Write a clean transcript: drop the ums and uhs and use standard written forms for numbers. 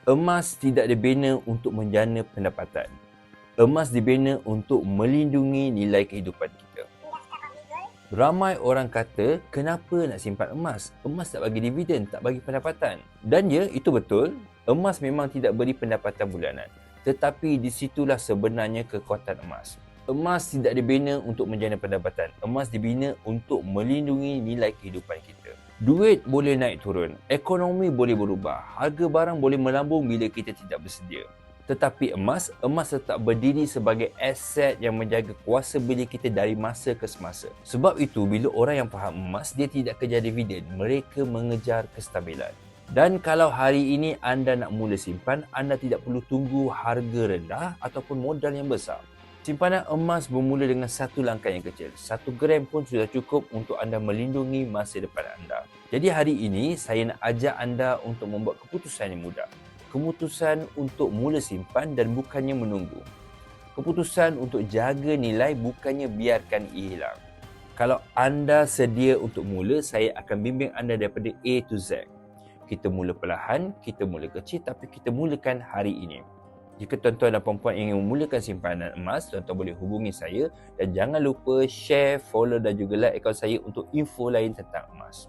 Emas tidak dibina untuk menjana pendapatan. Emas dibina untuk melindungi nilai kehidupan kita. Ramai orang kata, kenapa nak simpan emas? Emas tak bagi dividen, tak bagi pendapatan. Dan ya, itu betul. Emas memang tidak beri pendapatan bulanan. Tetapi di situlah sebenarnya kekuatan emas. Emas tidak dibina untuk menjana pendapatan. Emas dibina untuk melindungi nilai kehidupan kita. Duit boleh naik turun, ekonomi boleh berubah, harga barang boleh melambung bila kita tidak bersedia. Tetapi emas tetap berdiri sebagai aset yang menjaga kuasa beli kita dari masa ke semasa. Sebab itu, bila orang yang faham emas, dia tidak kejar dividen, mereka mengejar kestabilan. Dan kalau hari ini anda nak mula simpan, anda tidak perlu tunggu harga rendah ataupun modal yang besar. Simpanan emas bermula dengan satu langkah yang kecil. 1 gram pun sudah cukup untuk anda melindungi masa depan anda. Jadi hari ini, saya nak ajak anda untuk membuat keputusan yang mudah. Keputusan untuk mula simpan dan bukannya menunggu. Keputusan untuk jaga nilai bukannya biarkan ia hilang. Kalau anda sedia untuk mula, saya akan bimbing anda daripada A to Z. Kita mula perlahan, kita mula kecil, tapi kita mulakan hari ini. Jika tuan-tuan dan puan-puan ingin memulakan simpanan emas, tuan-tuan boleh hubungi saya dan jangan lupa share, follow dan juga like akaun saya untuk info lain tentang emas.